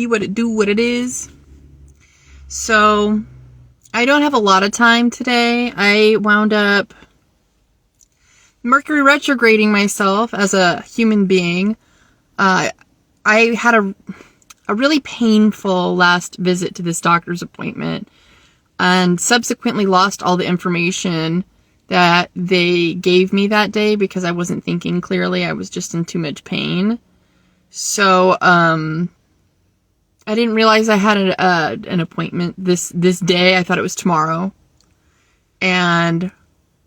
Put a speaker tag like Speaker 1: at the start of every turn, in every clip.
Speaker 1: what it is. So I don't have a lot of time today. I wound up Mercury retrograding myself as a human being. I had a really painful last visit to this doctor's appointment and subsequently lost all the information that they gave me that day because I wasn't thinking clearly. I was just in too much pain. So, I didn't realize I had an appointment this day. I thought it was tomorrow. And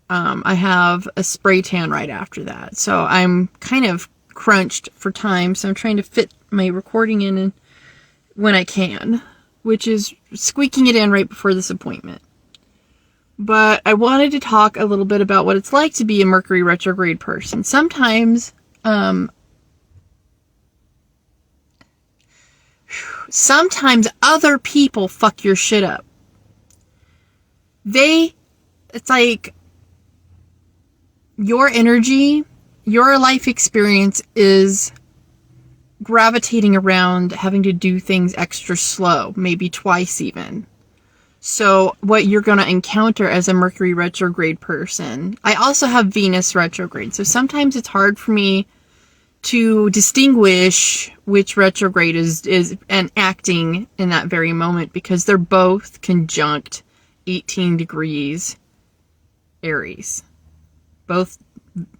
Speaker 1: I have a spray tan right after that. So I'm kind of crunched for time. So I'm trying to fit my recording in when I can, which is squeaking it in right before this appointment. But I wanted to talk a little bit about what it's like to be a Mercury retrograde person. Sometimes other people fuck your shit up. It's like your energy, your life experience is gravitating around having to do things extra slow, maybe twice even. So what you're going to encounter as a Mercury retrograde person. I also have Venus retrograde. So sometimes it's hard for me to distinguish which retrograde is and acting in that very moment because they're both conjunct 18 degrees Aries. Both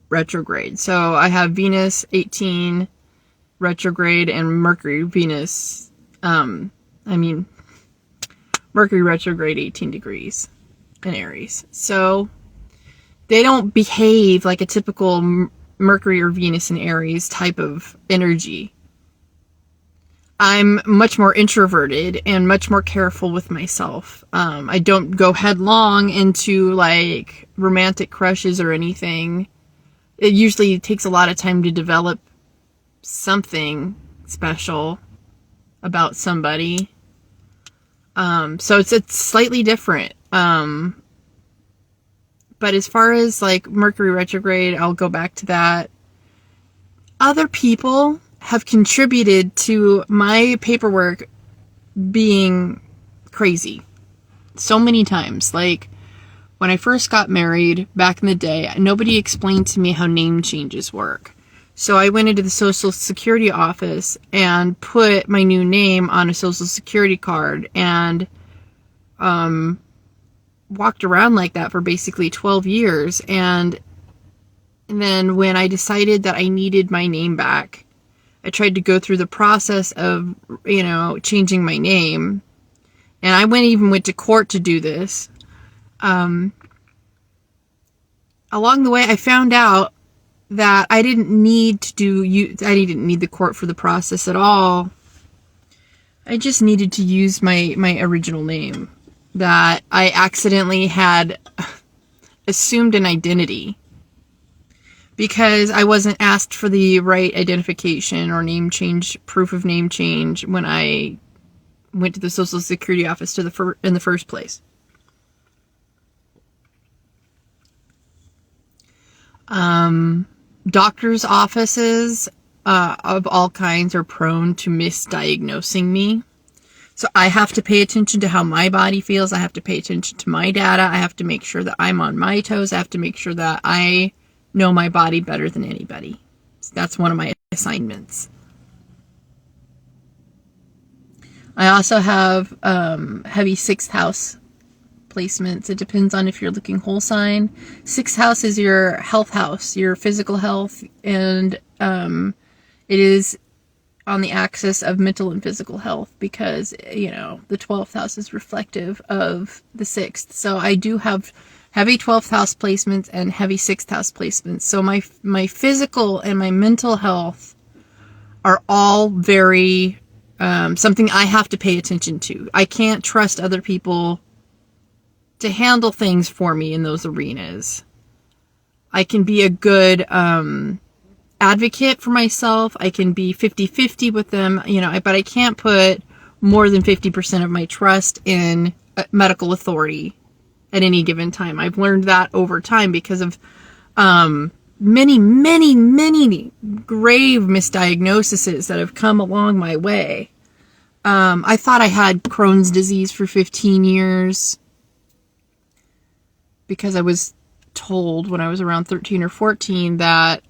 Speaker 1: retrograde. So I have Venus 18 retrograde and Mercury retrograde 18 degrees in Aries. So they don't behave like a typical Mercury or Venus in Aries type of energy. I'm much more introverted and much more careful with myself. I don't go headlong into like romantic crushes or anything. It usually takes a lot of time to develop something special about somebody. So it's slightly different. But as far as like Mercury retrograde, I'll go back to that. Other people have contributed to my paperwork being crazy so many times. Like when I first got married back in the day, nobody explained to me how name changes work. So I went into the Social Security office and put my new name on a Social Security card and walked around like that for basically 12 years. And then when I decided that I needed my name back, I tried to go through the process of, changing my name. And I went to court to do this. Along the way, I found out that I didn't need the court for the process at all. I just needed to use my original name that I accidentally had assumed an identity because I wasn't asked for the right identification or name change, proof of name change when I went to the Social Security office in the first place. Doctors' offices of all kinds are prone to misdiagnosing me. So I have to pay attention to how my body feels. I have to pay attention to my data. I have to make sure that I'm on my toes. I have to make sure that I know my body better than anybody. So that's one of my assignments. I also have heavy 6th house placements. It depends on if you're looking whole sign. 6th house is your health house, your physical health, and it is on the axis of mental and physical health because, the 12th house is reflective of the 6th. So I do have heavy 12th house placements and heavy 6th house placements. So my physical and my mental health are all very something I have to pay attention to. I can't trust other people to handle things for me in those arenas. I can be a good advocate for myself. I can be 50-50 with them, but I can't put more than 50% of my trust in medical authority at any given time. I've learned that over time because of many, many, many grave misdiagnoses that have come along my way. I thought I had Crohn's disease for 15 years because I was told when I was around 13 or 14 that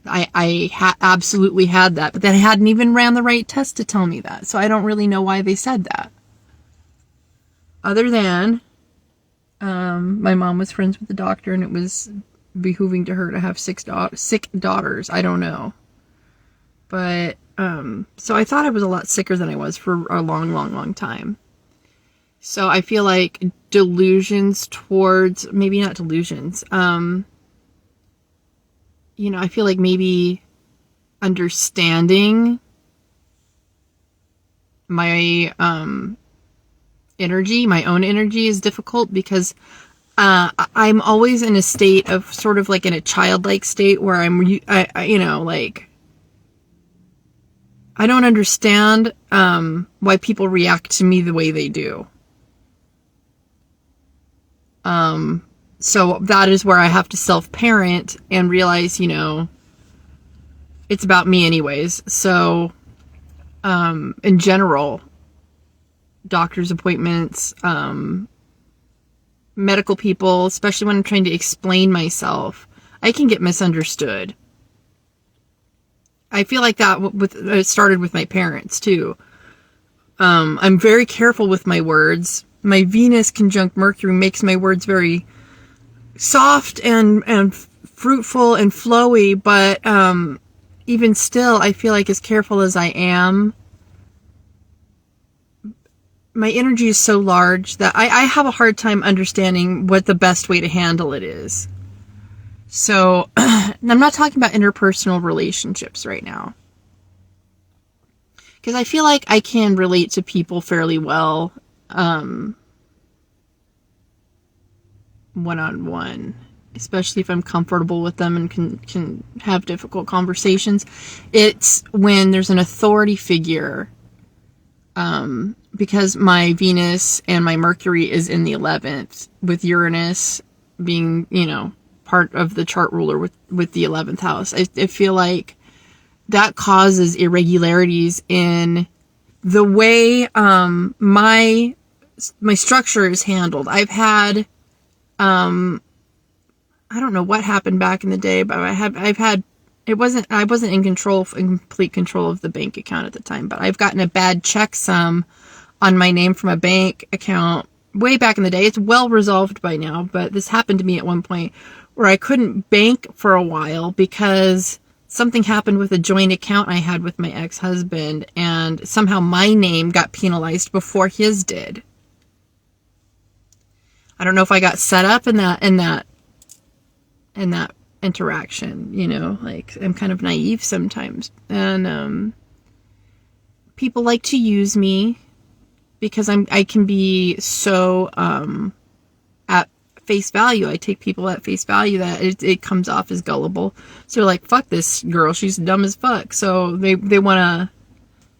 Speaker 1: I absolutely had that, but they hadn't even ran the right test to tell me that. So I don't really know why they said that. Other than my mom was friends with the doctor and it was behooving to her to have sick daughters. I don't know. But so I thought I was a lot sicker than I was for a long time. So I feel like delusions towards, maybe not delusions, you know, I feel like maybe understanding my energy, my own energy is difficult because I'm always in a state of sort of like in a childlike state where you know, like, I don't understand why people react to me the way they do. So that is where I have to self-parent and realize, you know, it's about me anyways. So, in general, doctor's appointments, medical people, especially when I'm trying to explain myself, I can get misunderstood. I feel like that it started with my parents too. I'm very careful with my words. My Venus conjunct Mercury makes my words very soft and fruitful and flowy, but even still, I feel like as careful as I am, my energy is so large that I have a hard time understanding what the best way to handle it is. So, I'm not talking about interpersonal relationships right now. Because I feel like I can relate to people fairly well, one-on-one, especially if I'm comfortable with them and can have difficult conversations. It's when there's an authority figure, because my Venus and my Mercury is in the 11th, with Uranus being, you know, part of the chart ruler with the 11th house. I feel like that causes irregularities in the way my structure is handled. I've had I don't know what happened back in the day, but I wasn't in complete control of the bank account at the time, but I've gotten a bad checksum on my name from a bank account way back in the day. It's well resolved by now, but this happened to me at one point where I couldn't bank for a while because something happened with a joint account I had with my ex-husband, and somehow my name got penalized before his did. I don't know if I got set up in that interaction, you know, like I'm kind of naive sometimes. And people like to use me because I can be so at face value. I take people at face value that it comes off as gullible. So they're like, fuck this girl, she's dumb as fuck. So they want to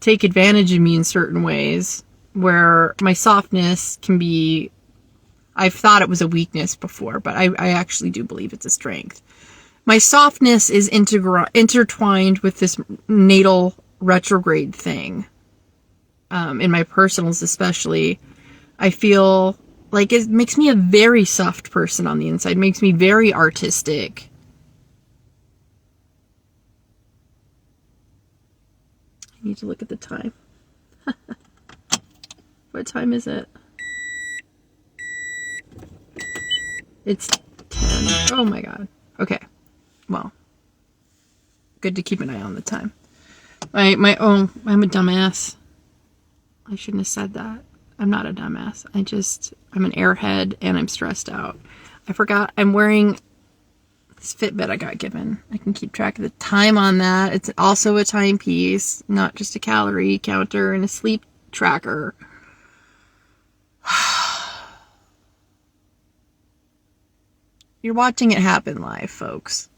Speaker 1: take advantage of me in certain ways where my softness can be, I've thought it was a weakness before, but I actually do believe it's a strength. My softness is intertwined with this natal retrograde thing. In my personals especially, I feel like it makes me a very soft person on the inside. Makes me very artistic. I need to look at the time. What time is it? It's 10. Oh my god. Okay. Well, good to keep an eye on the time. I'm a dumbass. I shouldn't have said that. I'm not a dumbass. I'm an airhead and I'm stressed out. I forgot I'm wearing this Fitbit I got given. I can keep track of the time on that. It's also a timepiece, not just a calorie counter and a sleep tracker. You're watching it happen live, folks.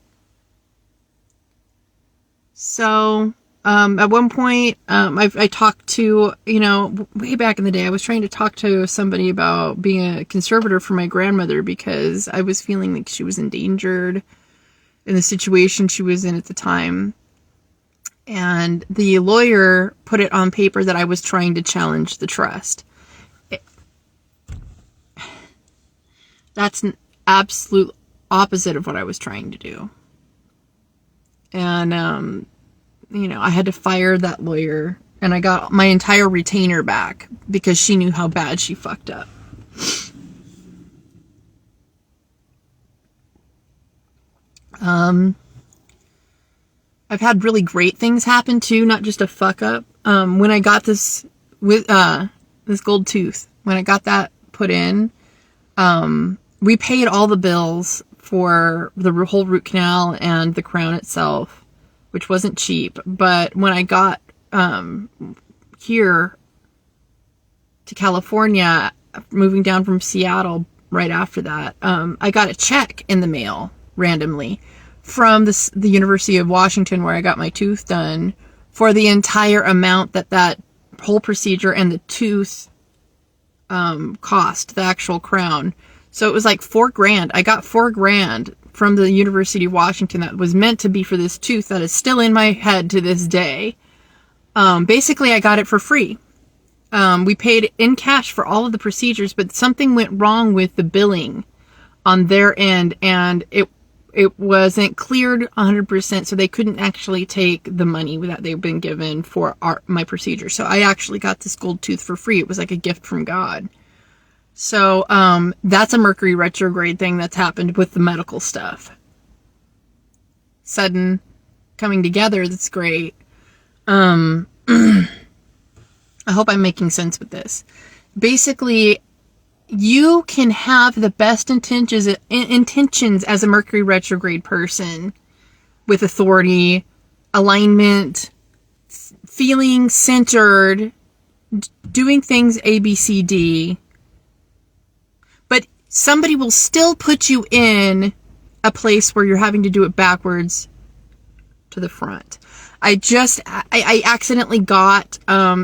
Speaker 1: So, at one point, I talked to, you know, way back in the day, I was trying to talk to somebody about being a conservator for my grandmother because I was feeling like she was endangered in the situation she was in at the time. And the lawyer put it on paper that I was trying to challenge the trust. That's an absolute opposite of what I was trying to do. And, I had to fire that lawyer, and I got my entire retainer back because she knew how bad she fucked up. I've had really great things happen too, not just a fuck up. When I got this this gold tooth, when I got that put in, we paid all the bills for the whole root canal and the crown itself, which wasn't cheap. But when I got here to California, moving down from Seattle right after that, I got a check in the mail randomly from the University of Washington, where I got my tooth done, for the entire amount that whole procedure and the tooth cost, the actual crown. So it was like $4,000. I got $4,000 from the University of Washington that was meant to be for this tooth that is still in my head to this day. Basically, I got it for free. We paid in cash for all of the procedures, but something went wrong with the billing on their end, and it wasn't cleared 100%, so they couldn't actually take the money that they've been given for my procedure. So I actually got this gold tooth for free. It was like a gift from God. So that's a Mercury retrograde thing that's happened with the medical stuff. Sudden coming together, that's great. I hope I'm making sense with this. Basically, you can have the best intentions as a Mercury retrograde person, with authority, alignment, feeling centered, doing things A, B, C, D. But somebody will still put you in a place where you're having to do it backwards to the front. I accidentally got I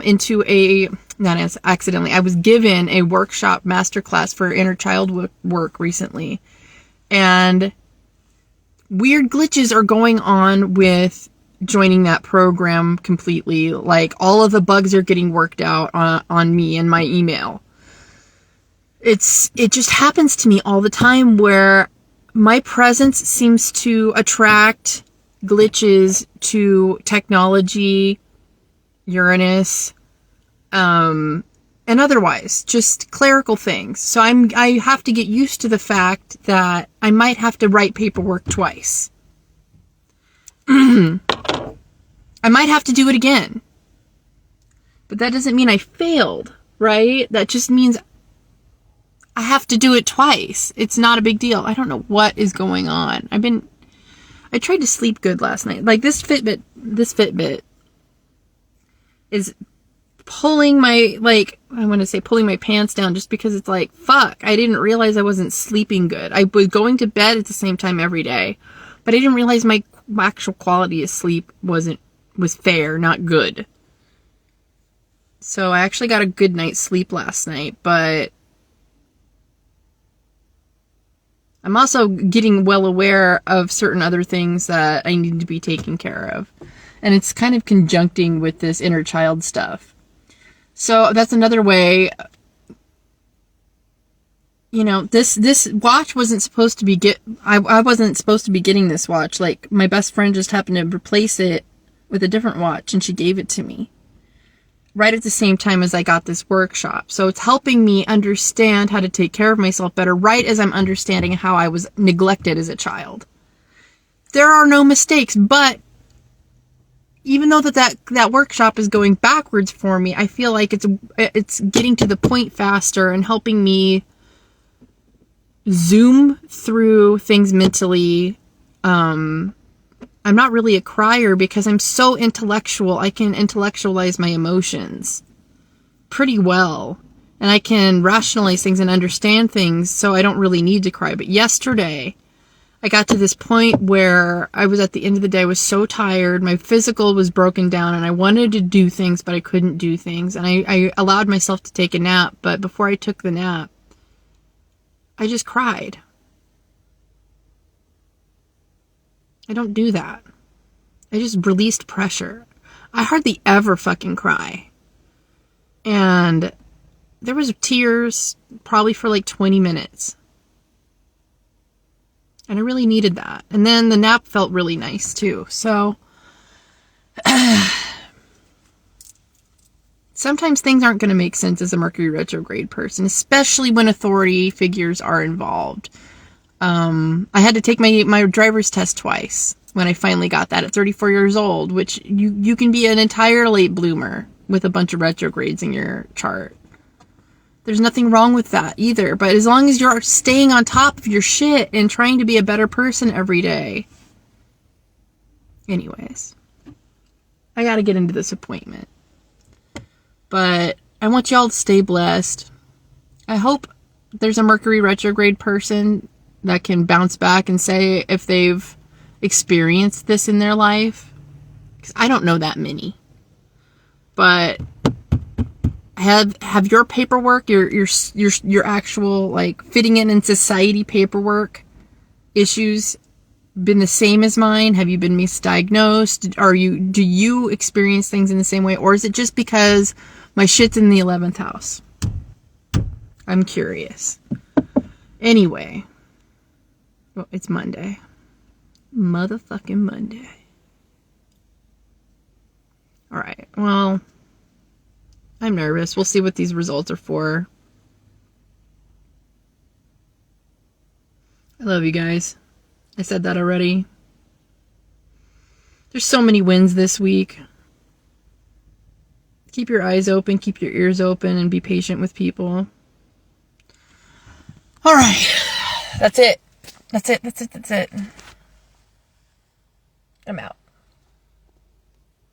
Speaker 1: was given a workshop masterclass for inner child work recently. And weird glitches are going on with joining that program completely. Like, all of the bugs are getting worked out on me and my email. It just happens to me all the time, where my presence seems to attract glitches to technology, Uranus, and otherwise, just clerical things. So I have to get used to the fact that I might have to write paperwork twice. I might have to do it again. But that doesn't mean I failed, right? That just means I have to do it twice. It's not a big deal. I don't know what is going on. I tried to sleep good last night. Like, this Fitbit is pulling my pants down, just because it's like, fuck, I didn't realize I wasn't sleeping good. I was going to bed at the same time every day, but I didn't realize my actual quality of sleep was fair, not good. So I actually got a good night's sleep last night, but I'm also getting well aware of certain other things that I need to be taking care of. And it's kind of conjuncting with this inner child stuff. So that's another way. This watch wasn't supposed to be I wasn't supposed to be getting this watch. Like, my best friend just happened to replace it with a different watch, and she gave it to me right at the same time as I got this workshop. So it's helping me understand how to take care of myself better, right as I'm understanding how I was neglected as a child. There are no mistakes, but even though that workshop is going backwards for me, I feel like it's getting to the point faster and helping me zoom through things mentally. I'm not really a crier because I'm so intellectual. I can intellectualize my emotions pretty well. And I can rationalize things and understand things, so I don't really need to cry. But yesterday, I got to this point where I was at the end of the day, I was so tired. My physical was broken down, and I wanted to do things, but I couldn't do things. And I allowed myself to take a nap. But before I took the nap, I just cried. I don't do that. I just released pressure. I hardly ever fucking cry. And there was tears probably for like 20 minutes. And I really needed that. And then the nap felt really nice too. So sometimes things aren't going to make sense as a Mercury retrograde person, especially when authority figures are involved. I had to take my driver's test twice when I finally got that at 34 years old, which you can be an entire late bloomer with a bunch of retrogrades in your chart. There's nothing wrong with that either. But as long as you're staying on top of your shit and trying to be a better person every day. Anyways, I got to get into this appointment. But I want y'all to stay blessed. I hope there's a Mercury retrograde person that can bounce back and say if they've experienced this in their life. 'Cause I don't know that many. But have your paperwork, your actual like fitting in society paperwork issues been the same as mine? Have you been misdiagnosed? Do you experience things in the same way, or is it just because my shit's in the 11th house? I'm curious. Anyway, well, it's Monday. Motherfucking Monday. All right. Well, I'm nervous. We'll see what these results are for. I love you guys. I said that already. There's so many wins this week. Keep your eyes open, keep your ears open, and be patient with people. All right. That's it. I'm out.